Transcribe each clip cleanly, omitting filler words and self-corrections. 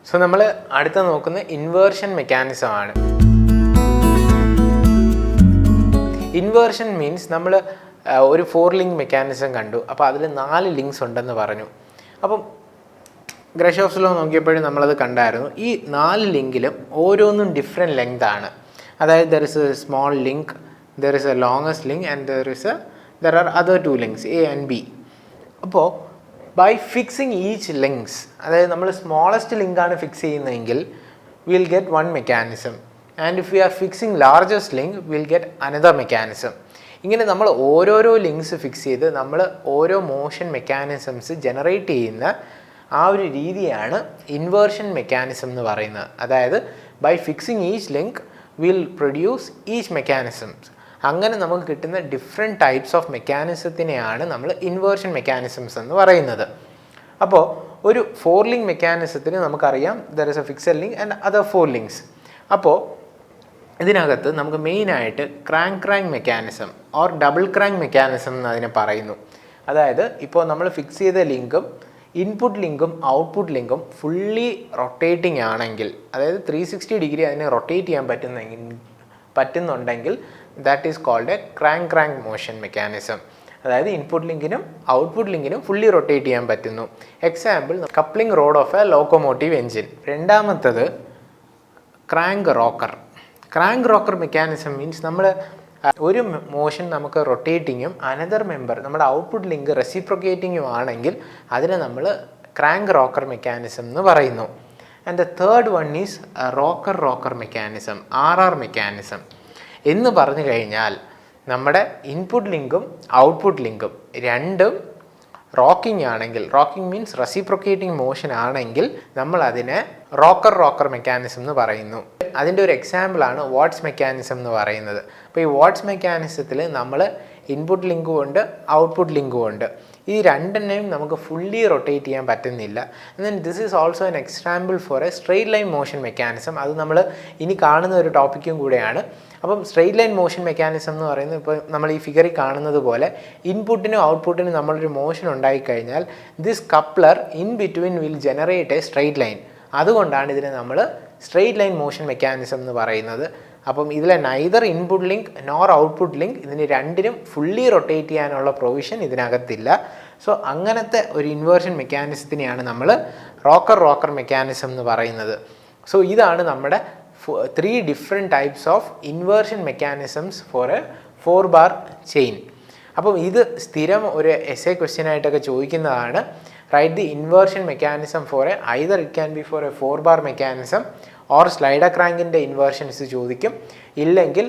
So നമ്മൾ അടുത്ത നോക്കുന്ന ഇൻവേർഷൻ മെക്കാനിസം ആണ്. ഇൻവേർഷൻ മീൻസ് നമ്മൾ ഒരു 4 ലിങ്ക് മെക്കാനിസം കണ്ടു. അപ്പോൾ അതിൽ 4 ലിങ്ക്സ് ഉണ്ടെന്ന് പറഞ്ഞു. അപ്പം ഗ്രഷോഫ്സ് ലോ നോക്കിയപ്പോഴും നമ്മളത് കണ്ടായിരുന്നു. ഈ 4 ലിങ്കിലും ഓരോന്നും ഡിഫറെൻറ്റ് ലെങ്ത് ആണ്. അതായത് there is a small link, there is a longest link and there are other 2 links A and B. അപ്പോൾ ബൈ ഫിക്സിങ് ഈച്ച് ലിങ്ക്സ്, അതായത് നമ്മൾ സ്മോളസ്റ്റ് ലിങ്കാണ് ഫിക്സ് ചെയ്യുന്നതെങ്കിൽ will get 1 mechanism, and if we are fixing largest link will get another mechanism. ഇങ്ങനെ നമ്മൾ ഓരോരോ links fix ചെയ്ത് നമ്മൾ ഓരോ മോഷൻ മെക്കാനിസംസ് ജനറേറ്റ് ചെയ്യുന്ന ആ ഒരു രീതിയാണ് ഇൻവേർഷൻ മെക്കാനിസം എന്ന് പറയുന്നത്. അതായത് by fixing each link will produce each mechanisms. അങ്ങനെ നമുക്ക് കിട്ടുന്ന ഡിഫറെൻറ്റ് ടൈപ്സ് ഓഫ് മെക്കാനിസത്തിനെയാണ് നമ്മൾ ഇൻവേർഷൻ മെക്കാനിസംസ് എന്ന് പറയുന്നത്. അപ്പോൾ ഒരു 4 ലിങ്ക് മെക്കാനിസത്തിന് നമുക്കറിയാം there is A fixed link and other 4 links. അപ്പോൾ ഇതിനകത്ത് നമുക്ക് മെയിനായിട്ട് crank mechanism or double crank mechanism എന്ന് അതിനെ പറയുന്നു. അതായത് ഇപ്പോൾ നമ്മൾ ഫിക്സ് ചെയ്ത ലിങ്കും ഇൻപുട്ട് ലിങ്കും ഔട്ട്പുട്ട് ലിങ്കും ഫുള്ളി റൊട്ടേറ്റിംഗ് ആണെങ്കിൽ, അതായത് 360 ഡിഗ്രി അതിനെ റൊട്ടേറ്റ് ചെയ്യാൻ പറ്റുന്നുണ്ടെങ്കിൽ that is called a crank motion mechanism. അതായത് ഇൻപുട്ട് ലിങ്കിനും ഔട്ട്പുട്ട് ലിങ്കിനും ഫുള്ളി റൊട്ടേറ്റ് ചെയ്യാൻ പറ്റുന്നു. Example coupling rod of a locomotive engine. രണ്ടാമത്തത് ക്രാങ്ക് റോക്കർ മെക്കാനിസം മീൻസ് നമ്മൾ ഒരു മോഷൻ നമുക്ക് റൊട്ടേറ്റിങ്ങും അനദർ മെമ്പർ നമ്മുടെ ഔട്ട്പുട്ട് ലിങ്ക് റെസിപ്രൊക്കേറ്റിങ്ങും ആണെങ്കിൽ അതിനെ നമ്മൾ ക്രാങ്ക് റോക്കർ മെക്കാനിസം എന്ന് പറയുന്നു. And the third one is rocker mechanism, RR mechanism. എന്ന് പറഞ്ഞു കഴിഞ്ഞാൽ നമ്മുടെ ഇൻപുട്ട് ലിങ്കും ഔട്ട്പുട്ട് ലിങ്കും രണ്ടും റോക്കിംഗ് ആണെങ്കിൽ, റോക്കിംഗ് മീൻസ് റെസിപ്രൊക്കേറ്റിംഗ് മോഷൻ ആണെങ്കിൽ നമ്മൾ അതിനെ റോക്കർ മെക്കാനിസം എന്ന് പറയുന്നു. അതിൻ്റെ ഒരു എക്സാമ്പിളാണ് വാട്ട്സ് മെക്കാനിസം എന്ന് പറയുന്നത്. അപ്പോൾ ഈ വാട്ട്സ് മെക്കാനിസത്തിൽ നമ്മൾ ഇൻപുട്ട് ലിങ്കും ഉണ്ട് ഔട്ട്പുട്ട് ലിങ്കും ഉണ്ട്. ഈ രണ്ടെണ്ണം നമുക്ക് ഫുള്ളി റൊട്ടേറ്റ് ചെയ്യാൻ പറ്റുന്നില്ല. Then this is also an example for A straight line motion mechanism. അത് നമ്മൾ ഇനി കാണുന്ന ഒരു ടോപ്പിക്കും കൂടെയാണ്. അപ്പം സ്ട്രെയിറ്റ് ലൈൻ മോഷൻ മെക്കാനിസം എന്ന് പറയുന്നത് ഇപ്പോൾ നമ്മൾ ഈ ഫിഗറിൽ കാണുന്നത് പോലെ ഇൻപുട്ടിനും ഔട്ട്പുട്ടിനും നമ്മളൊരു മോഷൻ ഉണ്ടായിക്കഴിഞ്ഞാൽ this coupler in between will generate A straight line. അതുകൊണ്ടാണ് ഇതിനെ നമ്മൾ സ്ട്രെയിറ്റ് ലൈൻ മോഷൻ മെക്കാനിസം എന്ന് പറയുന്നത്. അപ്പം ഇതിലെ neither input link nor output link ഇതിന് രണ്ടിനും ഫുള്ളി റൊട്ടേറ്റ് ചെയ്യാനുള്ള പ്രൊവിഷൻ ഇതിനകത്തില്ല. സോ അങ്ങനത്തെ ഒരു ഇൻവേർഷൻ മെക്കാനിസത്തിനെയാണ് നമ്മൾ റോക്കർ മെക്കാനിസം എന്ന് പറയുന്നത്. സോ ഇതാണ് നമ്മുടെ 3 different types of inversion mechanisms for a 4 bar chain. അപ്പം ഇത് സ്ഥിരം ഒരു എസ്സേ ക്വസ്റ്റ്യൻ ആയിട്ടൊക്കെ ചോദിക്കുന്നതാണ്. Write the inversion mechanism for a either it can be for a 4 bar mechanism or slider ക്രാങ്കിൻ്റെ ഇൻവേർഷൻസ് ചോദിക്കും, ഇല്ലെങ്കിൽ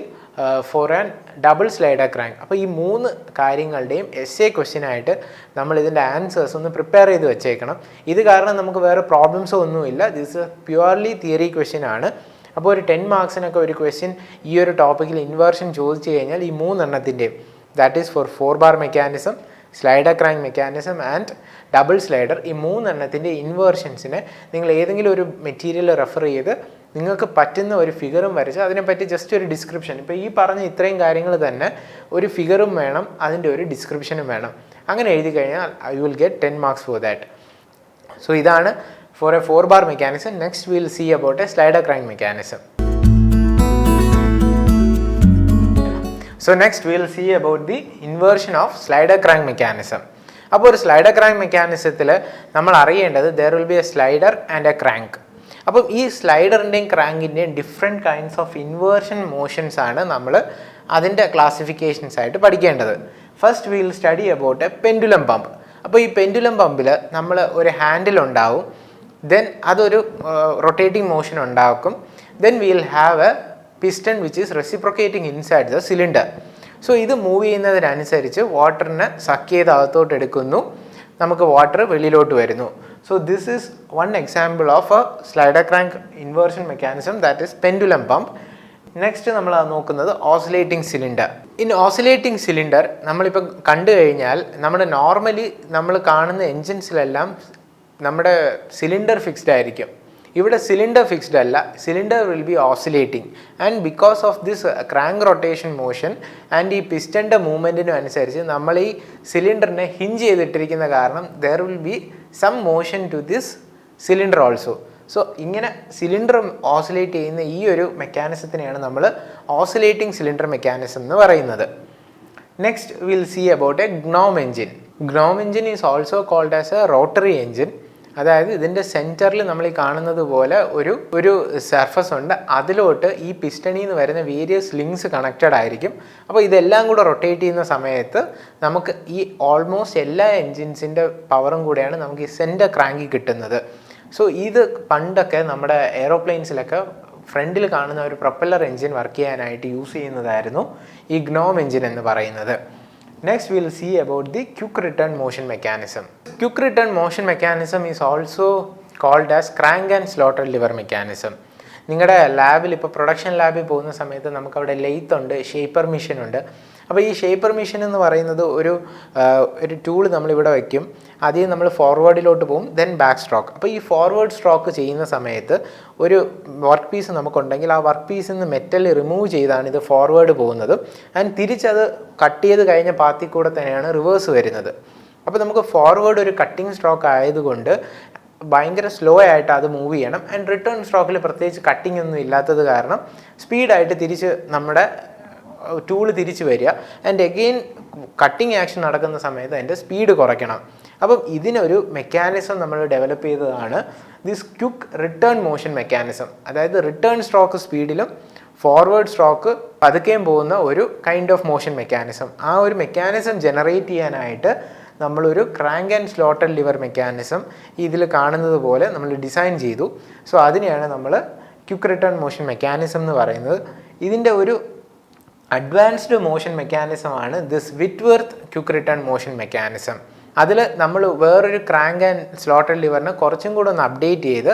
for an double slider crank. അപ്പോൾ ഈ 3 കാര്യങ്ങളുടെയും എസ്സേ ക്വസ്റ്റ്യൻ ആയിട്ട് നമ്മൾ ഇതിൻ്റെ ആൻസേഴ്സ് ഒന്ന് പ്രിപ്പയർ ചെയ്ത് വെച്ചേക്കണം. ഇത് കാരണം നമുക്ക് വേറെ പ്രോബ്ലംസോ ഒന്നുമില്ല. ദിസ് പ്യുവർലി തിയറി ക്വസ്റ്റ്യൻ ആണ്. അപ്പോൾ ഒരു 10 മാർക്സിനൊക്കെ ഒരു ക്വസ്റ്റ്യൻ ഈ ഒരു ടോപ്പിക്കിൽ ഇൻവേർഷൻ ചോദിച്ചു കഴിഞ്ഞാൽ ഈ 3 എണ്ണത്തിൻ്റെയും, that is for 4 bar mechanism, slider crank mechanism and double slider, ഈ 3 എണ്ണത്തിൻ്റെ ഇൻവേർഷൻസിനെ നിങ്ങൾ ഏതെങ്കിലും ഒരു മെറ്റീരിയൽ റെഫർ ചെയ്ത് നിങ്ങൾക്ക് പറ്റുന്ന ഒരു ഫിഗറും വരച്ച് അതിനെപ്പറ്റി ജസ്റ്റ് ഒരു ഡിസ്ക്രിപ്ഷൻ, ഇപ്പോൾ ഈ പറഞ്ഞ ഇത്രയും കാര്യങ്ങൾ തന്നെ ഒരു ഫിഗറും വേണം, അതിൻ്റെ ഒരു ഡിസ്ക്രിപ്ഷനും വേണം. അങ്ങനെ എഴുതി കഴിഞ്ഞാൽ you will get 10 marks for that. So ഇതാണ് for a 4 bar mechanism. Next we will see about a slider crank mechanism. So next we will see about the inversion of slider crank mechanism. അപ്പോൾ ഒരു slider crank മെക്കാനിസത്തിൽ നമ്മൾ അറിയേണ്ടത് there will be a slider and a crank. അപ്പം ഈ സ്ലൈഡറിൻ്റെയും ക്രാങ്കിൻ്റെയും different kinds of inversion motions ആണ് നമ്മൾ അതിൻ്റെ ക്ലാസിഫിക്കേഷൻസ് ആയിട്ട് പഠിക്കേണ്ടത്. First we will study about a pendulum pump. അപ്പോൾ ഈ പെൻഡുലം പമ്പിൽ നമ്മൾ ഒരു ഹാൻഡിൽ ഉണ്ടാവും, ദെൻ അതൊരു റൊട്ടേറ്റിംഗ് മോഷൻ ഉണ്ടാക്കും. Then will have a piston which is reciprocating inside the cylinder. So ഇത് മൂവ് ചെയ്യുന്നതിനനുസരിച്ച് വാട്ടറിനെ സക്ക് ചെയ്ത് അകത്തോട്ട് എടുക്കുന്നു, നമുക്ക് വാട്ടർ വെളിയിലോട്ട് വരുന്നു. So this is one example of a slider crank inversion mechanism, that is pendulum pump. Next നമ്മൾ നോക്കുന്നത് oscillating cylinder. In oscillating cylinder നമ്മളിപ്പോൾ കണ്ടു കഴിഞ്ഞാൽ നമ്മുടെ നോർമലി നമ്മൾ കാണുന്ന എൻജിൻസിലെല്ലാം നമ്മുടെ സിലിണ്ടർ ഫിക്സ്ഡ് ആയിരിക്കും. ഇവിടെ സിലിണ്ടർ ഫിക്സ്ഡ് അല്ല, cylinder will be oscillating. And because of this crank rotation motion and ഈ പിസ്റ്റൻ്റെ മൂവ്മെൻറ്റിനും അനുസരിച്ച് നമ്മൾ ഈ സിലിണ്ടറിനെ ഹിഞ്ച് ചെയ്തിട്ടിരിക്കുന്ന കാരണം there will be some motion to this cylinder also. So ഇങ്ങനെ സിലിണ്ടർ ഓസിലേറ്റ് ചെയ്യുന്ന ഈ ഒരു മെക്കാനിസത്തിനെയാണ് നമ്മൾ ഓസിലേറ്റിംഗ് സിലിണ്ടർ മെക്കാനിസം എന്ന് പറയുന്നത്. Next will see about a Gnome engine. Gnome engine is also called as a rotary engine. അതായത് ഇതിൻ്റെ സെൻറ്ററിൽ നമ്മൾ ഈ കാണുന്നത് പോലെ ഒരു സർഫസ് ഉണ്ട്. അതിലോട്ട് ഈ പിസ്റ്റണിൽ നിന്ന് വരുന്ന വേരിയസ് ലിങ്ക്സ് കണക്റ്റഡ് ആയിരിക്കും. അപ്പോൾ ഇതെല്ലാം കൂടെ റൊട്ടേറ്റ് ചെയ്യുന്ന സമയത്ത് നമുക്ക് ഈ ഓൾമോസ്റ്റ് എല്ലാ എൻജിൻസിൻ്റെ പവറും കൂടെയാണ് നമുക്ക് ഈ സെൻറ്റർ ക്രാങ്കിൽ കിട്ടുന്നത്. സോ ഇത് പണ്ടൊക്കെ നമ്മുടെ എയ്റോപ്ലെയിൻസിലൊക്കെ ഫ്രണ്ടിൽ കാണുന്ന ഒരു പ്രൊപ്പല്ലർ എൻജിൻ വർക്ക് ചെയ്യാനായിട്ട് യൂസ് ചെയ്യുന്നതായിരുന്നു ഈ ഗ്നോം എൻജിൻ എന്ന് പറയുന്നത്. Next we will see about the quick return motion mechanism. Quick return motion mechanism is also called as crank and slotted lever mechanism. നിങ്ങളുടെ ലാബിൽ ഇപ്പോൾ പ്രൊഡക്ഷൻ ലാബിൽ പോകുന്ന സമയത്ത് നമുക്കവിടെ ലെയ്ത്ത് ഉണ്ട്, ഷേപ്പർ മെഷീൻ ഉണ്ട്. അപ്പോൾ ഈ ഷേപ്പർ മെഷീൻ എന്ന് പറയുന്നത് ഒരു ടൂൾ നമ്മളിവിടെ വയ്ക്കും. ആദ്യം നമ്മൾ ഫോർവേഡിലോട്ട് പോകും, ദെൻ ബാക്ക് സ്ട്രോക്ക്. അപ്പോൾ ഈ ഫോർവേഡ് സ്ട്രോക്ക് ചെയ്യുന്ന സമയത്ത് ഒരു വർക്ക് പീസ് നമുക്കുണ്ടെങ്കിൽ ആ വർക്ക് പീസിൽ നിന്ന് മെറ്റൽ റിമൂവ് ചെയ്താണ് ഇത് ഫോർവേഡ് പോകുന്നത്. ആൻഡ് തിരിച്ചത് കട്ട് ചെയ്ത് കഴിഞ്ഞ പാത്തിൽ കൂടെ തന്നെയാണ് റിവേഴ്സ് വരുന്നത്. അപ്പോൾ നമുക്ക് ഫോർവേഡ് ഒരു കട്ടിങ് സ്ട്രോക്ക് ആയതുകൊണ്ട് ഭയങ്കര സ്ലോ ആയിട്ട് അത് മൂവ് ചെയ്യണം. ആൻഡ് റിട്ടേൺ സ്ട്രോക്കിൽ പ്രത്യേകിച്ച് കട്ടിങ് ഒന്നും ഇല്ലാത്തത് കാരണം സ്പീഡായിട്ട് തിരിച്ച് നമ്മുടെ ടൂള് തിരിച്ച് വരിക. ആൻഡ് എഗെയിൻ കട്ടിങ് ആക്ഷൻ നടക്കുന്ന സമയത്ത് അതിൻ്റെ സ്പീഡ് കുറയ്ക്കണം. അപ്പം ഇതിനൊരു മെക്കാനിസം നമ്മൾ ഡെവലപ്പ് ചെയ്തതാണ് this quick return motion mechanism. അതായത് റിട്ടേൺ സ്ട്രോക്ക് സ്പീഡിലും ഫോർവേഡ് സ്ട്രോക്ക് പതുക്കെയും പോകുന്ന ഒരു കൈൻഡ് ഓഫ് മോഷൻ മെക്കാനിസം. ആ ഒരു മെക്കാനിസം ജനറേറ്റ് ചെയ്യാനായിട്ട് നമ്മളൊരു crank and slotted liver mechanism ഇതിൽ കാണുന്നത് പോലെ നമ്മൾ ഡിസൈൻ ചെയ്തു. സോ അതിനെയാണ് നമ്മൾ ക്വിക്ക് റിട്ടേൺ മോഷൻ മെക്കാനിസം എന്ന് പറയുന്നത്. ഇതിൻ്റെ ഒരു അഡ്വാൻസ്ഡ് മോഷൻ മെക്കാനിസമാണ് this Whitworth quick return motion mechanism. അതിൽ നമ്മൾ വേറൊരു ക്രാങ്ക് ആൻഡ് സ്ലോട്ടഡ് ലിവറിനെ കുറച്ചും കൂടെ ഒന്ന് അപ്ഡേറ്റ് ചെയ്ത്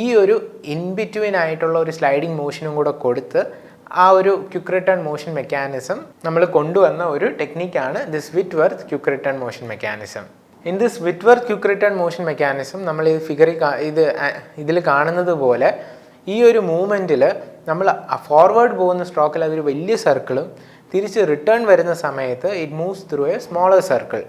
ഈ ഒരു ഇൻബിറ്റ്വീൻ ആയിട്ടുള്ള ഒരു സ്ലൈഡിങ് മോഷനും കൂടെ കൊടുത്ത് ആ ഒരു ക്വിക്ക് റിട്ടേൺ മോഷൻ മെക്കാനിസം നമ്മൾ കൊണ്ടുവന്ന ഒരു ടെക്നിക്കാണ് this Whitworth quick return motion mechanism. In this Whitworth quick return motion mechanism നമ്മൾ ഈ ഫിഗറിൽ ഇതിൽ കാണുന്നത് പോലെ ഈ ഒരു മൂവ്മെൻറ്റിൽ നമ്മൾ ഫോർവേഡ് പോകുന്ന സ്ട്രോക്കിൽ അതൊരു വലിയ സർക്കിളും തിരിച്ച് റിട്ടേൺ വരുന്ന സമയത്ത് it moves through A smaller circle.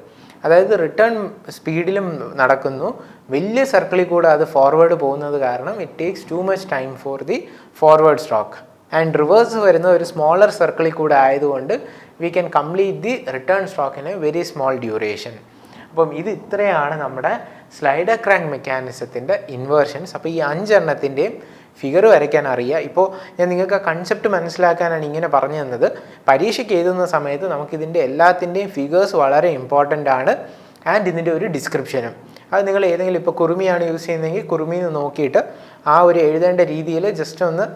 അതായത് റിട്ടേൺ സ്പീഡിലും നടക്കുന്നു, വലിയ സർക്കിളിൽ കൂടെ അത് ഫോർവേഡ് പോകുന്നത് കാരണം it takes too much time for the forward stroke. And reverse വരുന്ന ഒരു സ്മോളർ സർക്കിളിൽ കൂടെ ആയതുകൊണ്ട് we can complete the return stroke in A very small duration. അപ്പം ഇത് ഇത്രയാണ് നമ്മുടെ സ്ലൈഡർ ക്രാങ്ക് മെക്കാനിസത്തിൻ്റെ ഇൻവേർഷൻസ്. അപ്പോൾ ഈ 5 എണ്ണത്തിൻ്റെയും ഫിഗർ വരയ്ക്കാൻ അറിയുക. ഇപ്പോൾ ഞാൻ നിങ്ങൾക്ക് ആ കൺസെപ്റ്റ് മനസ്സിലാക്കാനാണ് ഇങ്ങനെ പറഞ്ഞു തന്നത്. പരീക്ഷയ്ക്ക് എഴുതുന്ന സമയത്ത് നമുക്കിതിൻ്റെ എല്ലാത്തിൻ്റെയും ഫിഗേഴ്സ് വളരെ ഇമ്പോർട്ടൻ്റ് ആണ്. ആൻഡ് ഇതിൻ്റെ ഒരു ഡിസ്ക്രിപ്ഷനും. അത് നിങ്ങൾ ഏതെങ്കിലും ഇപ്പോൾ കുറുമിയാണ് യൂസ് ചെയ്യുന്നതെങ്കിൽ കുറുമിന്ന് നോക്കിയിട്ട് ആ ഒരു എഴുതേണ്ട രീതിയിൽ ജസ്റ്റ് ഒന്ന്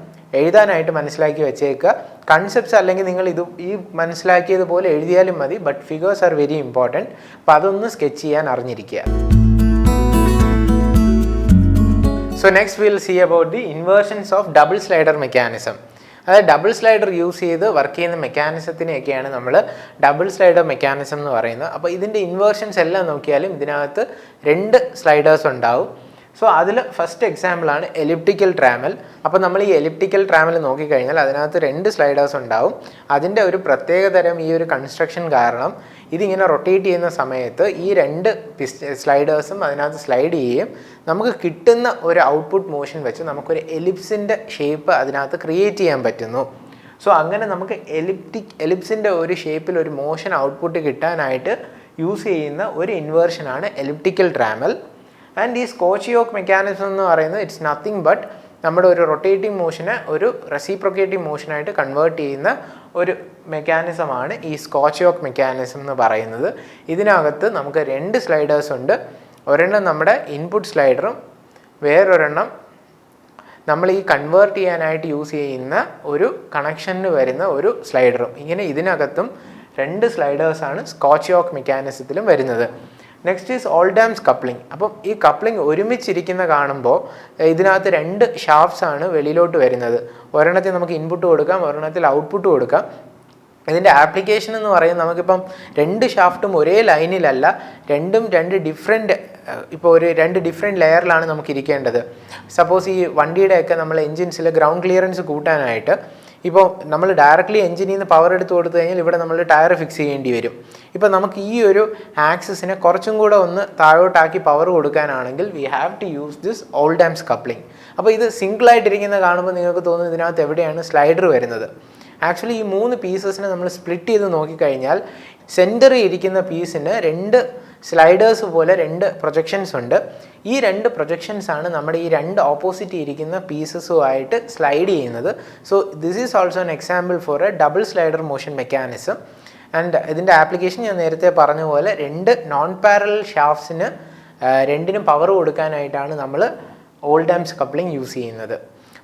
എഴുതാനായിട്ട് മനസ്സിലാക്കി വെച്ചേക്കുക. കൺസെപ്റ്റ്സ് അല്ലെങ്കിൽ നിങ്ങൾ ഈ മനസ്സിലാക്കിയതുപോലെ എഴുതിയാലും മതി, but figures are very important. അപ്പോൾ അതൊന്ന് സ്കെച്ച് ചെയ്യാൻ അറിഞ്ഞിരിക്കുക. So next we will see about the inversions of double slider mechanism. അതായത് ഡബിൾ സ്ലൈഡർ യൂസ് ചെയ്ത് വർക്ക് ചെയ്യുന്ന മെക്കാനിസത്തിനെയൊക്കെയാണ് നമ്മൾ ഡബിൾ സ്ലൈഡർ മെക്കാനിസം എന്ന് പറയുന്നത്. അപ്പോൾ ഇതിൻ്റെ ഇൻവേർഷൻസ് എല്ലാം നോക്കിയാലും ഇതിനകത്ത് 2 സ്ലൈഡേഴ്സ് ഉണ്ടാവും. സോ അതിൽ ഫസ്റ്റ് എക്സാമ്പിളാണ് എലിപ്റ്റിക്കൽ ട്രാമൽ. അപ്പോൾ നമ്മൾ ഈ എലിപ്റ്റിക്കൽ ട്രാമൽ നോക്കിക്കഴിഞ്ഞാൽ അതിനകത്ത് 2 സ്ലൈഡേഴ്സ് ഉണ്ടാവും. അതിൻ്റെ ഒരു പ്രത്യേകതരം ഈ ഒരു കൺസ്ട്രക്ഷൻ കാരണം ഇതിങ്ങനെ റൊട്ടേറ്റ് ചെയ്യുന്ന സമയത്ത് ഈ 2 സ്ലൈഡേഴ്സും അതിനകത്ത് സ്ലൈഡ് ചെയ്യുകയും നമുക്ക് കിട്ടുന്ന ഒരു ഔട്ട്പുട്ട് മോഷൻ വെച്ച് നമുക്കൊരു എലിപ്സിൻ്റെ ഷേപ്പ് അതിനകത്ത് ക്രിയേറ്റ് ചെയ്യാൻ പറ്റുന്നു. സോ അങ്ങനെ നമുക്ക് എലിപ്സിൻ്റെ ഒരു ഷേപ്പിൽ ഒരു മോഷൻ ഔട്ട്പുട്ട് കിട്ടാനായിട്ട് യൂസ് ചെയ്യുന്ന ഒരു ഇൻവേർഷനാണ് എലിപ്റ്റിക്കൽ ട്രാമൽ. ആൻഡ് ഈ സ്കോച്ച്-യോക്ക് മെക്കാനിസം എന്ന് പറയുന്നത് ഇറ്റ്സ് നത്തിങ് ബട്ട് നമ്മുടെ ഒരു റൊട്ടേറ്റിംഗ് മോഷനെ ഒരു റെസിപ്രോക്കേറ്റിംഗ് മോഷനായിട്ട് കൺവേർട്ട് ചെയ്യുന്ന ഒരു മെക്കാനിസമാണ് ഈ സ്കോച്ച്-യോക്ക് മെക്കാനിസം എന്ന് പറയുന്നത്. ഇതിനകത്ത് നമുക്ക് 2 സ്ലൈഡേഴ്സ് ഉണ്ട്. ഒരെണ്ണം നമ്മുടെ ഇൻപുട്ട് സ്ലൈഡറും വേറൊരെണ്ണം നമ്മൾ ഈ കൺവേർട്ട് ചെയ്യാനായിട്ട് യൂസ് ചെയ്യുന്ന ഒരു കണക്ഷന് വരുന്ന ഒരു സ്ലൈഡറും. ഇങ്ങനെ ഇതിനകത്തും 2 സ്ലൈഡേഴ്സാണ് സ്കോച്ച്-യോക്ക് മെക്കാനിസത്തിലും വരുന്നത്. Next is Oldham's coupling. അപ്പം ഈ കപ്ലിംഗ് ഒരുമിച്ചിരിക്കുന്ന കാണുമ്പോൾ ഇതിനകത്ത് 2 ഷാഫ്റ്റ്സ് ആണ് വെളിയിലോട്ട് വരുന്നത്. ഒരെണ്ണത്തിൽ നമുക്ക് ഇൻപുട്ട് കൊടുക്കാം, ഒരെണ്ണത്തിൽ ഔട്ട്പുട്ട് കൊടുക്കാം. ഇതിൻ്റെ ആപ്ലിക്കേഷൻ എന്ന് പറയുന്നത് നമുക്കിപ്പം 2 ഷാഫ്റ്റും ഒരേ ലൈനിലല്ല, 2 ഡിഫറെൻറ്റ് ഇപ്പോൾ ഒരു 2 ഡിഫറെൻറ്റ് ലെയറിലാണ് നമുക്ക് ഇരിക്കേണ്ടത്. സപ്പോസ് ഈ വണ്ടിയുടെയൊക്കെ നമ്മൾ എൻജിൻസിൽ ഗ്രൗണ്ട് ക്ലിയറൻസ് കൂട്ടാനായിട്ട് ഇപ്പോൾ നമ്മൾ ഡയറക്റ്റ്ലി എഞ്ചിനിൽ നിന്ന് പവർ എടുത്ത് കൊടുത്തു കഴിഞ്ഞാൽ ഇവിടെ നമ്മൾ ടയർ ഫിക്സ് ചെയ്യേണ്ടി വരും. ഇപ്പോൾ നമുക്ക് ഈ ഒരു ആക്സിസിനെ കുറച്ചും കൂടെ ഒന്ന് താഴോട്ടാക്കി പവർ കൊടുക്കാനാണെങ്കിൽ we have to use this Oldham's coupling. അപ്പോൾ ഇത് സിംഗിളായിട്ടിരിക്കുന്ന കാണുമ്പോൾ നിങ്ങൾക്ക് തോന്നുന്നു ഇതിനകത്ത് എവിടെയാണ് സ്ലൈഡർ വരുന്നത്. ആക്ച്വലി ഈ 3 പീസസിനെ നമ്മൾ സ്പ്ലിറ്റ് ചെയ്ത് നോക്കിക്കഴിഞ്ഞാൽ സെൻറ്ററിൽ ഇരിക്കുന്ന പീസിന് 2 സ്ലൈഡേഴ്സ് പോലെ 2 പ്രൊജക്ഷൻസ് ഉണ്ട്. ഈ 2 പ്രൊജക്ഷൻസാണ് നമ്മുടെ ഈ 2 ഓപ്പോസിറ്റ് ഇരിക്കുന്ന പീസസുമായിട്ട് സ്ലൈഡ് ചെയ്യുന്നത്. So this is also an example for a double slider motion mechanism. And ഇതിൻ്റെ ആപ്ലിക്കേഷൻ ഞാൻ നേരത്തെ പറഞ്ഞ പോലെ 2 നോൺ പാരലൽ ഷാഫ്റ്റ്സിന് 2നും പവർ കൊടുക്കാനായിട്ടാണ് നമ്മൾ ഓൾ ഡാംസ് കപ്ലിംഗ് യൂസ് ചെയ്യുന്നത്.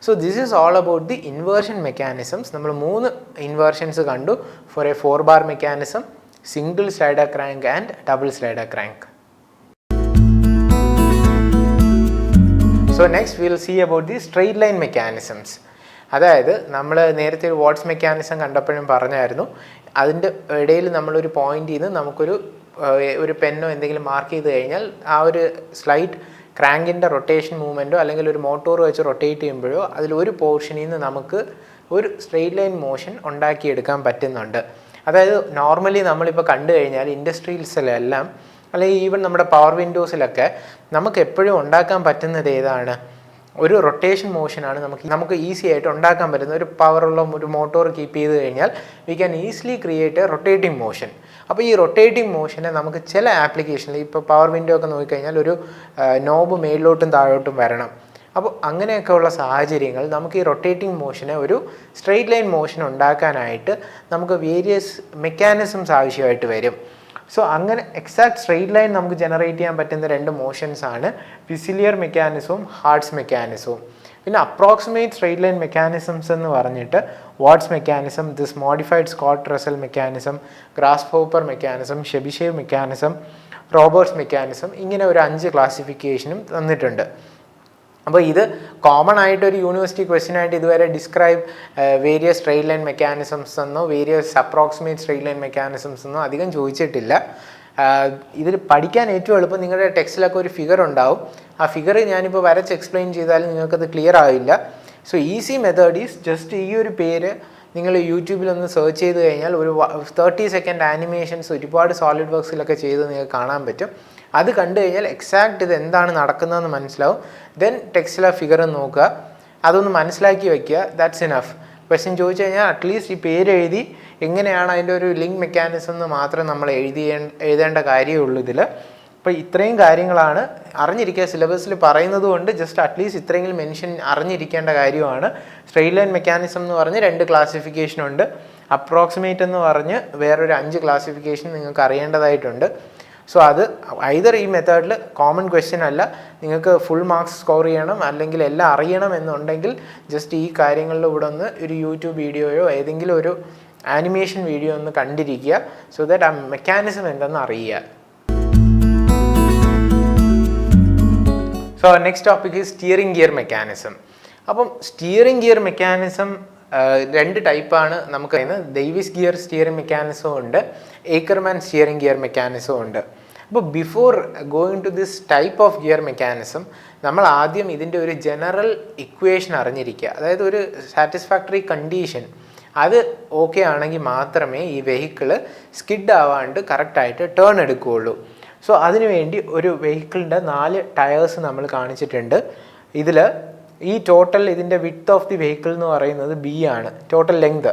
So this is all about the inversion mechanisms. നമ്മൾ 3 ഇൻവേർഷൻസ് കണ്ടു for a 4 bar mechanism, single slider crank and double slider crank. So next will see about the straight line mechanisms. അതായത് നമ്മൾ നേരത്തെ ഒരു watts mechanism കണ്ടപ്പോഴും പറഞ്ഞായിരുന്നു, അതിൻ്റെ ഇടയിൽ നമ്മളൊരു പോയിന്റ് ചെയ്ത് നമുക്കൊരു പെന്നോ എന്തെങ്കിലും മാർക്ക് ചെയ്ത് കഴിഞ്ഞാൽ ആ ഒരു സ്ലൈറ്റ് ക്രാങ്കിൻ്റെ റൊട്ടേഷൻ മൂവ്മെൻറ്റോ അല്ലെങ്കിൽ ഒരു മോട്ടോർ വെച്ച് റൊട്ടേറ്റ് ചെയ്യുമ്പോഴോ അതിലൊരു പോർഷനിൽ നിന്ന് നമുക്ക് ഒരു സ്ട്രെയിറ്റ് ലൈൻ മോഷൻ ഉണ്ടാക്കിയെടുക്കാൻ പറ്റുന്നുണ്ട്. അതായത് നോർമലി നമ്മളിപ്പോൾ കണ്ടു കഴിഞ്ഞാൽ ഇൻഡസ്ട്രീസിലെല്ലാം അല്ലെങ്കിൽ ഈവൻ നമ്മുടെ പവർ വിൻഡോസിലൊക്കെ നമുക്ക് എപ്പോഴും ഉണ്ടാക്കാൻ പറ്റുന്നത് ഏതാണ്? ഒരു റൊട്ടേഷൻ മോഷനാണ് നമുക്ക് ഈസി ആയിട്ട് ഉണ്ടാക്കാൻ പറ്റുന്ന ഒരു പവറുള്ള ഒരു മോട്ടോർ കീപ്പ് ചെയ്ത് കഴിഞ്ഞാൽ we can easily create A rotating motion. അപ്പോൾ ഈ റൊട്ടേറ്റിംഗ് മോഷനെ നമുക്ക് ചില ആപ്ലിക്കേഷനിൽ ഇപ്പോൾ പവർ വിൻഡോ ഒക്കെ നോക്കിക്കഴിഞ്ഞാൽ ഒരു നോബ് മേളിലോട്ടും താഴോട്ടും വരണം. അപ്പോൾ അങ്ങനെയൊക്കെ ഉള്ള സാഹചര്യങ്ങൾ നമുക്ക് ഈ റൊട്ടേറ്റിംഗ് മോഷനെ ഒരു സ്ട്രെയിറ്റ് ലൈൻ മോഷൻ ഉണ്ടാക്കാനായിട്ട് നമുക്ക് വേരിയസ് മെക്കാനിസംസ് ആവശ്യമായിട്ട് വരും. സോ അങ്ങനെ എക്സാക്ട് സ്ട്രെയിറ്റ് ലൈൻ നമുക്ക് ജനറേറ്റ് ചെയ്യാൻ പറ്റുന്ന 2 മോഷൻസാണ് ഫിസിലിയർ മെക്കാനിസവും ഹാർട്സ് മെക്കാനിസവും. പിന്നെ അപ്രോക്സിമേറ്റ് സ്ട്രെയിറ്റ് ലൈൻ മെക്കാനിസംസ് എന്ന് പറഞ്ഞിട്ട് Watt's mechanism, this modified Scott Russell mechanism, grasshopper mechanism, Chebyshev mechanism, Roberts mechanism, ഇങ്ങനെ ഒരു 5 ക്ലാസിഫിക്കേഷനും തന്നിട്ടുണ്ട്. അപ്പോൾ ഇത് കോമൺ ആയിട്ടൊരു യൂണിവേഴ്സിറ്റി ക്വസ്റ്റ്യൻ ആയിട്ട് ഇതുവരെ describe various straight line mechanisms എന്നോ various approximate straight line mechanisms എന്നോ അധികം ചോദിച്ചിട്ടില്ല. ഇതിൽ പഠിക്കാൻ ഏറ്റവും എളുപ്പം നിങ്ങളുടെ ടെക്സ്റ്റിലൊക്കെ ഒരു ഫിഗർ ഉണ്ടാവും. ആ ഫിഗർ ഞാനിപ്പോൾ വരച്ച് എക്സ്പ്ലെയിൻ ചെയ്താലും നിങ്ങൾക്കത് ക്ലിയർ ആവില്ല. So easy method is just ഈ ഒരു പേര് നിങ്ങൾ യൂട്യൂബിലൊന്ന് സെർച്ച് ചെയ്ത് കഴിഞ്ഞാൽ ഒരു 30 സെക്കൻഡ് ആനിമേഷൻസ് ഒരുപാട് സോളിഡ് വർക്ക്സിലൊക്കെ ചെയ്ത് നിങ്ങൾക്ക് കാണാൻ പറ്റും. അത് കണ്ടു കഴിഞ്ഞാൽ എക്സാക്റ്റ് ഇത് എന്താണ് നടക്കുന്നതെന്ന് മനസ്സിലാവും. ദെൻ ടെക്സ്റ്റിലെ ഫിഗർ നോക്കുക, അതൊന്ന് മനസ്സിലാക്കി വയ്ക്കുക. That's enough. ക്വസ്റ്റ്യൻ ചോദിച്ചു കഴിഞ്ഞാൽ അറ്റ്ലീസ്റ്റ് ഈ പേര് എഴുതി എങ്ങനെയാണ് അതിൻ്റെ ഒരു ലിങ്ക് മെക്കാനിസം എന്ന് മാത്രം നമ്മൾ എഴുതേണ്ട കാര്യമുള്ളൂ ഇതിൽ. അപ്പോൾ ഇത്രയും കാര്യങ്ങളാണ് അറിഞ്ഞിരിക്കുക. സിലബസിൽ പറയുന്നത് കൊണ്ട് ജസ്റ്റ് അറ്റ്ലീസ്റ്റ് ഇത്രയെങ്കിലും മെൻഷൻ അറിഞ്ഞിരിക്കേണ്ട കാര്യമാണ്. സ്ട്രെയിറ്റ് ലൈൻ മെക്കാനിസം എന്ന് പറഞ്ഞ് 2 ക്ലാസിഫിക്കേഷൻ ഉണ്ട്. അപ്രോക്സിമേറ്റ് എന്ന് പറഞ്ഞ് വേറൊരു 5 ക്ലാസിഫിക്കേഷൻ നിങ്ങൾക്ക് അറിയേണ്ടതായിട്ടുണ്ട്. സോ അത് ഐദർ ഈ മെത്തേഡിൽ കോമൺ ക്വസ്റ്റ്യൻ അല്ല, നിങ്ങൾക്ക് ഫുൾ മാർക്സ് സ്കോർ ചെയ്യണം അല്ലെങ്കിൽ എല്ലാം അറിയണം എന്നുണ്ടെങ്കിൽ ജസ്റ്റ് ഈ കാര്യങ്ങളുടെ കൂടെ ഒന്ന് ഒരു യൂട്യൂബ് വീഡിയോയോ ഏതെങ്കിലും ഒരു ആനിമേഷൻ വീഡിയോ ഒന്ന് കണ്ടിരിക്കുക. സോ ദാറ്റ് ആ മെക്കാനിസം എന്തെന്ന് അറിയുക. So next topic is steering gear mechanism. അപ്പം സ്റ്റിയറിംഗ് ഗിയർ മെക്കാനിസം 2 ടൈപ്പാണ് നമുക്ക്. ഡേവിസ് ഗിയർ സ്റ്റിയറിംഗ് മെക്കാനിസവും ഉണ്ട്, ഏക്കർമാൻ സ്റ്റിയറിംഗ് ഗിയർ മെക്കാനിസവും ഉണ്ട്. അപ്പോൾ before going to this type of gear mechanism നമ്മൾ ആദ്യം ഇതിൻ്റെ ഒരു ജനറൽ ഇക്വേഷൻ അറിഞ്ഞിരിക്കുക. അതായത് ഒരു സാറ്റിസ്ഫാക്ടറി കണ്ടീഷൻ അത് ഓക്കെ ആണെങ്കിൽ മാത്രമേ ഈ വെഹിക്കിള് സ്കിഡ് ആവാണ്ട് കറക്റ്റായിട്ട് ടേൺ എടുക്കുകയുള്ളൂ. സോ അതിനുവേണ്ടി ഒരു വെഹിക്കിളിൻ്റെ 4 ടയേഴ്സ് നമ്മൾ കാണിച്ചിട്ടുണ്ട്. ഇതിൽ ഈ ടോട്ടൽ ഇതിൻ്റെ വിഡ്ത്ത് ഓഫ് ദി വെഹിക്കിൾ എന്ന് പറയുന്നത് B ആണ്, ടോട്ടൽ ലെങ്ത്.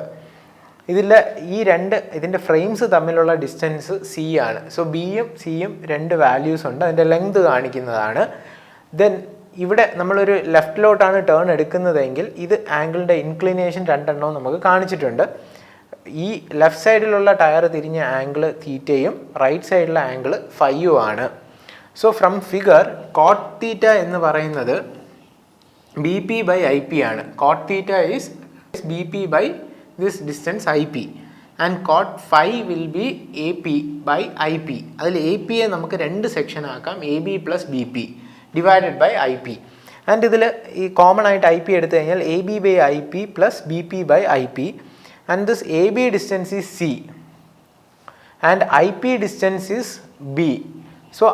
ഇതിൻ്റെ ഫ്രെയിംസ് തമ്മിലുള്ള ഡിസ്റ്റൻസ് C ആണ്. സോ Bയും Cയും 2 വാല്യൂസ് ഉണ്ട്, അതിൻ്റെ ലെങ്ത് കാണിക്കുന്നതാണ്. ദെൻ ഇവിടെ നമ്മളൊരു ലെഫ്റ്റിലോട്ടാണ് ടേൺ എടുക്കുന്നതെങ്കിൽ ഇത് ആംഗിളിൻ്റെ ഇൻക്ലിനേഷൻ 2 നമുക്ക് കാണിച്ചിട്ടുണ്ട്. ഈ ലെഫ്റ്റ് സൈഡിലുള്ള ടയർ തിരിഞ്ഞ ആംഗിൾ തീറ്റയും റൈറ്റ് സൈഡിലെ ആംഗിൾ ഫൈയും ആണ്. സോ ഫ്രം ഫിഗർ കോട്ട് തീറ്റ എന്ന് പറയുന്നത് BP/IP ആണ്. Coat theta is BP/ this distance IP and cot phi will be AP/IP. അതിൽ APയെ നമുക്ക് 2 സെക്ഷൻ ആക്കാം, AB + BP divided by IP. And ഇതിൽ ഈ കോമൺ ആയിട്ട് IP എടുത്തു കഴിഞ്ഞാൽ AB/IP + BP/IP. And this AB distance is C and IP distance is B. So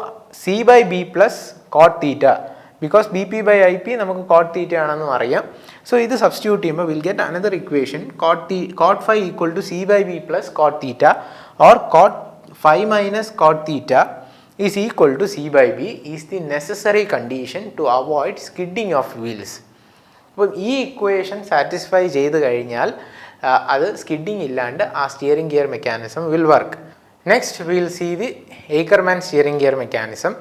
C/B + cot theta, because BP/IP നമുക്ക് coat തീറ്റ ആണെന്നും അറിയാം. സോ ഇത് സബ്സ്റ്റിറ്റ്യൂട്ട് ചെയ്യുമ്പോൾ will get another equation cot phi equal to c by b plus cot theta or cot phi minus cot theta is equal to c by b is the necessary condition to avoid skidding of wheels. അപ്പം ഈ equation satisfy ചെയ്ത് കഴിഞ്ഞാൽ അത് skidding ഇല്ലാണ്ട് ആ steering gear mechanism will work. Next will see the Ackermann steering gear mechanism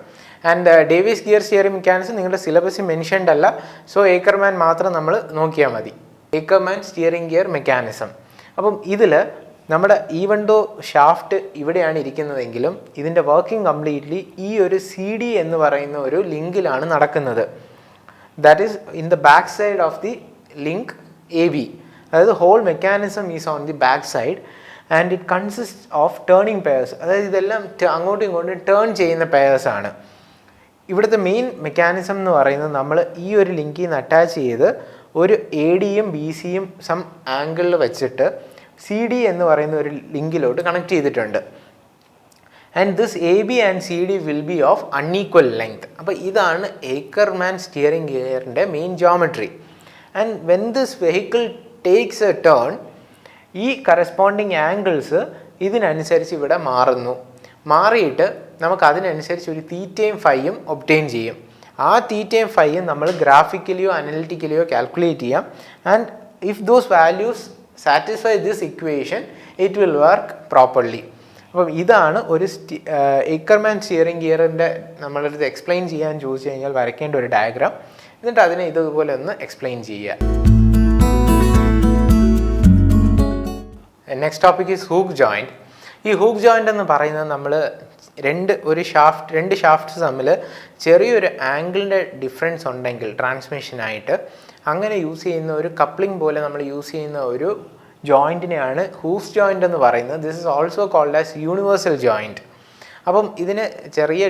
and Davis gear steering mechanism നിങ്ങളുടെ സിലബസിൽ mentioned അല്ല. സോ ഏക്കർമാൻ മാത്രം നമ്മൾ നോക്കിയാൽ മതി. ഏക്കർമാൻ സ്റ്റിയറിംഗ് ഗിയർ മെക്കാനിസം. അപ്പം ഇതിൽ നമ്മുടെ ഈവൻ ദോ ഷാഫ്റ്റ് ഇവിടെയാണ് ഇരിക്കുന്നതെങ്കിലും ഇതിൻ്റെ വർക്കിംഗ് കംപ്ലീറ്റ്ലി ഈ ഒരു CD എന്ന് പറയുന്ന ഒരു ലിങ്കിലാണ് നടക്കുന്നത്. That is in the back side of the link AB. അതായത് whole mechanism is on the back side and it consist of turning pairs. അതായത് ഇതെല്ലാം അങ്ങോട്ടും ഇങ്ങോട്ടും ടേൺ ചെയ്യുന്ന പെയർസാണ്. ഇവിടുത്തെ മെയിൻ മെക്കാനിസം എന്ന് പറയുന്നത് നമ്മൾ ഈ ഒരു ലിങ്കിൽ നിന്ന് അറ്റാച്ച് ചെയ്ത് ഒരു ADയും BCയും സം ആംഗിളിൽ വെച്ചിട്ട് CD എന്ന് പറയുന്ന ഒരു ലിങ്കിലോട്ട് കണക്ട് ചെയ്തിട്ടുണ്ട്. And this AB and CD will be of unequal length. അപ്പോൾ ഇതാണ് ഏക്കർമാൻ സ്റ്റിയറിംഗ് ഗിയറിൻ്റെ main geometry. And when this vehicle takes a turn ഈ കറസ്പോണ്ടിങ് ആംഗിൾസ് ഇതിനനുസരിച്ച് ഇവിടെ മാറിയിട്ട് നമുക്ക് അതിനനുസരിച്ച് ഒരു തീറ്റയും ഫൈയും ഒബ്റ്റെയിൻ ചെയ്യും. ആ തീറ്റയും ഫൈയും നമ്മൾ ഗ്രാഫിക്കലിയോ അനലിറ്റിക്കലിയോ കാൽക്കുലേറ്റ് ചെയ്യാം. And if those values satisfy this equation it will work properly. അപ്പം ഇതാണ് ഒരു ഏക്കർമാൻ സ്റ്റിയറിംഗ് ഗിയറിൻ്റെ നമ്മളടുത്ത് എക്സ്പ്ലെയിൻ ചെയ്യാൻ ചോദിച്ചു കഴിഞ്ഞാൽ വരയ്ക്കേണ്ട ഒരു ഡയഗ്രാം. എന്നിട്ട് അതിനെ ഇതുപോലെ ഒന്ന് എക്സ്പ്ലെയിൻ ചെയ്യുക. Next topic is hook joint. ഈ ഹൂക്ക് ജോയിൻ്റ് എന്ന് പറയുന്നത് നമ്മൾ രണ്ട് ഷാഫ്റ്റ്സ് തമ്മിൽ ചെറിയൊരു ആംഗിളിൻ്റെ ഡിഫറൻസ് ഉണ്ടെങ്കിൽ ട്രാൻസ്മിഷനായിട്ട് അങ്ങനെ യൂസ് ചെയ്യുന്ന ഒരു കപ്ലിംഗ് പോലെ നമ്മൾ യൂസ് ചെയ്യുന്ന ഒരു ജോയിൻറ്റിനെയാണ് ഹൂക്ക് ജോയിൻ്റ് എന്ന് പറയുന്നത്. This is also called as universal joint. അപ്പം ഇതിന് ചെറിയ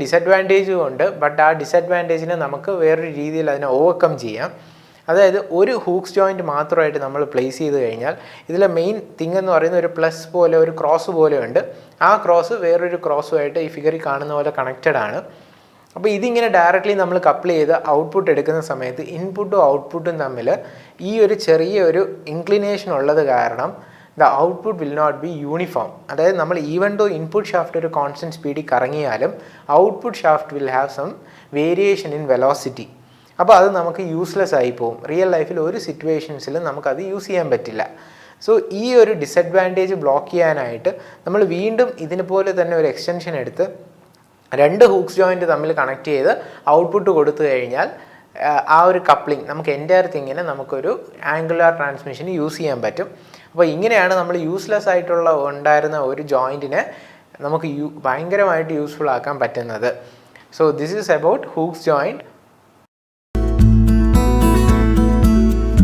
ഡിസഡ്വാൻറ്റേജും ഉണ്ട്. ബട്ട് ആ ഡിസഡ്വാൻറ്റേജിനെ നമുക്ക് വേറൊരു രീതിയിൽ അതിനെ ഓവർകം ചെയ്യാം. അതായത് ഒരു ഹൂക്സ് ജോയിൻറ്റ് മാത്രമായിട്ട് നമ്മൾ പ്ലേസ് ചെയ്ത് കഴിഞ്ഞാൽ ഇതിലെ മെയിൻ തിങ് എന്ന് പറയുന്നത് ഒരു പ്ലസ് പോലെ ഒരു ക്രോസ് പോലെ ഉണ്ട്. ആ ക്രോസ് വേറൊരു ക്രോസുമായിട്ട് ഈ ഫിഗറിൽ കാണുന്ന പോലെ കണക്റ്റഡ് ആണ്. അപ്പോൾ ഇതിങ്ങനെ ഡയറക്റ്റ്ലി നമ്മൾ കപ്പിൾ ചെയ്ത് ഔട്ട്പുട്ട് എടുക്കുന്ന സമയത്ത് ഇൻപുട്ടും ഔട്ട്പുട്ടും തമ്മിൽ ഈ ഒരു ചെറിയൊരു ഇൻക്ലിനേഷൻ ഉള്ളത് കാരണം the output will not be uniform. അതായത് നമ്മൾ ഈവൻ ദോ ഇൻപുട്ട് ഷാഫ്റ്റ് ഒരു കോൺസ്റ്റൻറ്റ് സ്പീഡിൽ കറങ്ങിയാലും output shaft will have some variation in velocity. അപ്പോൾ അത് നമുക്ക് യൂസ്ലെസ് ആയി പോകും. റിയൽ ലൈഫിൽ ഒരു സിറ്റുവേഷൻസിലും നമുക്കത് യൂസ് ചെയ്യാൻ പറ്റില്ല. സോ ഈ ഒരു ഡിസഡ്വാൻറ്റേജ് ബ്ലോക്ക് ചെയ്യാനായിട്ട് നമ്മൾ വീണ്ടും ഇതിനെ പോലെ തന്നെ ഒരു എക്സ്റ്റൻഷൻ എടുത്ത് രണ്ട് ഹൂക്സ് ജോയിൻറ്റ് തമ്മിൽ കണക്ട് ചെയ്ത് ഔട്ട്പുട്ട് കൊടുത്തു കഴിഞ്ഞാൽ ആ ഒരു കപ്ലിംഗ് നമുക്ക് എൻ്റയർ തിങ്ങിനെ നമുക്കൊരു ആംഗുലാർ ട്രാൻസ്മിഷന് യൂസ് ചെയ്യാൻ പറ്റും. അപ്പോൾ ഇങ്ങനെയാണ് നമ്മൾ യൂസ്ലെസ് ആയിട്ടുള്ള ഉണ്ടായിരുന്ന ഒരു ജോയിൻറ്റിനെ നമുക്ക് ഭയങ്കരമായിട്ട് യൂസ്ഫുൾ ആക്കാൻ പറ്റുന്നത്. So this is about Hooke's joint.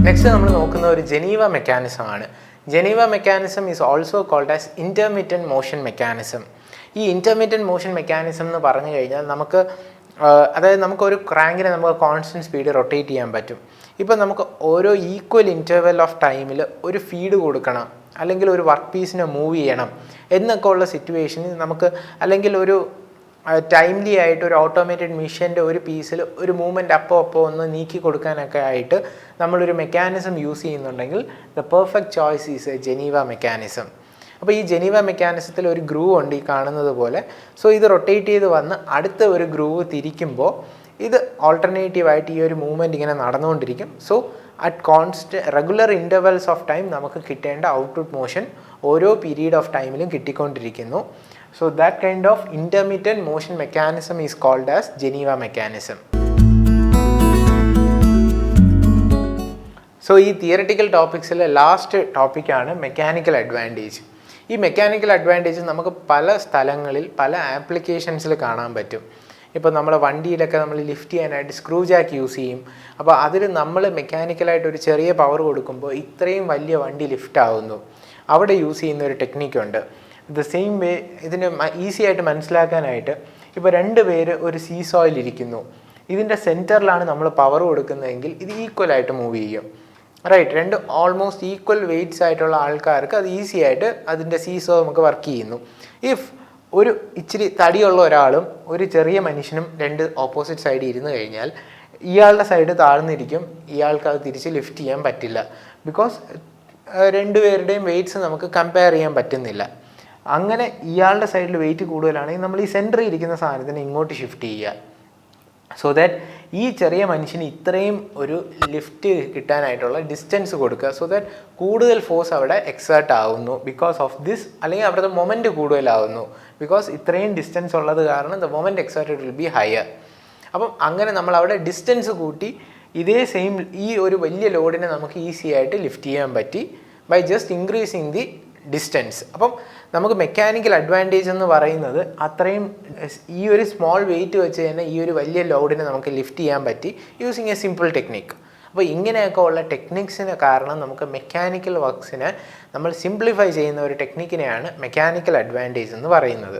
Next നമ്മൾ നോക്കുന്ന ഒരു ജനീവ മെക്കാനിസം ആണ്. Geneva mechanism is also called as intermittent motion mechanism. ഈ ഇൻ്റർമിറ്റൻറ്റ് മോഷൻ മെക്കാനിസം എന്ന് പറഞ്ഞു കഴിഞ്ഞാൽ അതായത് നമുക്കൊരു ക്രാങ്കിനെ നമുക്ക് കോൺസ്റ്റൻറ്റ് സ്പീഡ് റൊട്ടേറ്റ് ചെയ്യാൻ പറ്റും. ഇപ്പം നമുക്ക് ഓരോ ഈക്വൽ ഇൻ്റർവെൽ ഓഫ് ടൈമിൽ ഒരു ഫീഡ് കൊടുക്കണം, അല്ലെങ്കിൽ ഒരു വർക്ക് പീസിനെ മൂവ് ചെയ്യണം എന്നൊക്കെ ഉള്ള സിറ്റുവേഷനിൽ നമുക്ക്, അല്ലെങ്കിൽ ഒരു ടൈംലി ആയിട്ട് ഒരു ഓട്ടോമേറ്റഡ് മെഷീൻ്റെ ഒരു പീസിൽ ഒരു മൂവ്മെൻറ്റ് അപ്പോൾ ഒന്ന് നീക്കി കൊടുക്കാനൊക്കെ ആയിട്ട് നമ്മളൊരു മെക്കാനിസം യൂസ് ചെയ്യുന്നുണ്ടെങ്കിൽ the perfect choice is A Geneva mechanism. അപ്പോൾ ഈ ജനീവ മെക്കാനിസത്തിൽ ഒരു ഗ്രൂവ് ഉണ്ട് ഈ കാണുന്നത് പോലെ. സോ ഇത് റൊട്ടേറ്റ് ചെയ്ത് വന്ന് അടുത്ത ഒരു ഗ്രൂവ് തിരിക്കുമ്പോൾ ഇത് ഓൾട്ടർനേറ്റീവായിട്ട് ഈ ഒരു മൂവ്മെൻറ്റ് ഇങ്ങനെ നടന്നുകൊണ്ടിരിക്കും. So at regular intervals of time നമുക്ക് കിട്ടേണ്ട ഔട്ട്പുട്ട് മോഷൻ ഓരോ പീരീഡ് ഓഫ് ടൈമിലും കിട്ടിക്കൊണ്ടിരിക്കുന്നു. So that kind of intermittent motion mechanism is called as Geneva mechanism. So ഈ തിയററ്റിക്കൽ ടോപ്പിക്സിലെ ലാസ്റ്റ് ടോപ്പിക്കാണ് മെക്കാനിക്കൽ അഡ്വാൻറ്റേജ്. ഈ മെക്കാനിക്കൽ അഡ്വാൻറ്റേജ് നമുക്ക് പല സ്ഥലങ്ങളിൽ പല ആപ്ലിക്കേഷൻസിൽ കാണാൻ പറ്റും. ഇപ്പോൾ നമ്മുടെ വണ്ടിയിലൊക്കെ നമ്മൾ ലിഫ്റ്റ് ചെയ്യാനായിട്ട് സ്ക്രൂ ജാക്ക് യൂസ് ചെയ്യും. അപ്പോൾ അതിൽ നമ്മൾ മെക്കാനിക്കലായിട്ട് ഒരു ചെറിയ പവർ കൊടുക്കുമ്പോൾ ഇത്രയും വലിയ വണ്ടി ലിഫ്റ്റ് ആവുന്നു. അവിടെ യൂസ് ചെയ്യുന്ന ഒരു ടെക്നിക്കുണ്ട്. ദ സെയിം വേ ഇതിന് ഈസി ആയിട്ട് മനസ്സിലാക്കാനായിട്ട് ഇപ്പോൾ രണ്ട് പേര് ഒരു സീസോയിൽ ഇരിക്കുന്നു. ഇതിൻ്റെ സെൻറ്ററിലാണ് നമ്മൾ പവർ കൊടുക്കുന്നതെങ്കിൽ ഇത് ഈക്വലായിട്ട് മൂവ് ചെയ്യും. റൈറ്റ്, രണ്ട് ഓൾമോസ്റ്റ് ഈക്വൽ വെയ്റ്റ്സ് ആയിട്ടുള്ള ആൾക്കാർക്ക് അത് ഈസി ആയിട്ട് അതിൻ്റെ സീസോ നമുക്ക് വർക്ക് ചെയ്യുന്നു. ഇഫ് ഒരു ഇച്ചിരി തടിയുള്ള ഒരാളും ഒരു ചെറിയ മനുഷ്യനും രണ്ട് ഓപ്പോസിറ്റ് സൈഡിൽ ഇരുന്ന് കഴിഞ്ഞാൽ ഇയാളുടെ സൈഡ് താഴ്ന്നിരിക്കും, ഇയാൾക്ക് അത് തിരിച്ച് ലിഫ്റ്റ് ചെയ്യാൻ പറ്റില്ല. ബിക്കോസ് രണ്ടുപേരുടെയും വെയ്റ്റ്സ് നമുക്ക് കമ്പയർ ചെയ്യാൻ പറ്റുന്നില്ല. അങ്ങനെ ഇയാളുടെ സൈഡിൽ വെയിറ്റ് കൂടുതലാണെങ്കിൽ നമ്മൾ ഈ സെൻറ്ററിൽ ഇരിക്കുന്ന സാധനത്തിന് ഇങ്ങോട്ട് ഷിഫ്റ്റ് ചെയ്യുക. സോ ദാറ്റ് ഈ ചെറിയ മനുഷ്യന് ഇത്രയും ഒരു ലിഫ്റ്റ് കിട്ടാനായിട്ടുള്ള ഡിസ്റ്റൻസ് കൊടുക്കുക. സോ ദാറ്റ് കൂടുതൽ ഫോഴ്സ് അവിടെ എക്സേർട്ട് ആവുന്നു ബിക്കോസ് ഓഫ് ദിസ്, അല്ലെങ്കിൽ അവിടുത്തെ മൊമെൻറ്റ് കൂടുതലാവുന്നു. ബിക്കോസ് ഇത്രയും ഡിസ്റ്റൻസ് ഉള്ളത് കാരണം the moment exerted will be higher. അപ്പം അങ്ങനെ നമ്മൾ അവിടെ ഡിസ്റ്റൻസ് കൂട്ടി ഇതേ സെയിം ഈ ഒരു വലിയ ലോഡിനെ നമുക്ക് ഈസി ആയിട്ട് ലിഫ്റ്റ് ചെയ്യാൻ പറ്റി by just increasing the distance. അപ്പം നമുക്ക് മെക്കാനിക്കൽ അഡ്വാൻറ്റേജ് എന്ന് പറയുന്നത് അത്രയും ഈ ഒരു സ്മോൾ വെയിറ്റ് വെച്ച് തന്നെ ഈ ഒരു വലിയ ലോഡിനെ നമുക്ക് ലിഫ്റ്റ് ചെയ്യാൻ പറ്റി യൂസിങ് എ സിമ്പിൾ ടെക്നിക്ക്. അപ്പോൾ ഇങ്ങനെയൊക്കെ ഉള്ള ടെക്നിക്സിന് കാരണം നമുക്ക് മെക്കാനിക്കൽ വർക്ക്സിനെ നമ്മൾ സിംപ്ലിഫൈ ചെയ്യുന്ന ഒരു ടെക്നിക്കിനെയാണ് മെക്കാനിക്കൽ അഡ്വാൻറ്റേജ് എന്ന് പറയുന്നത്.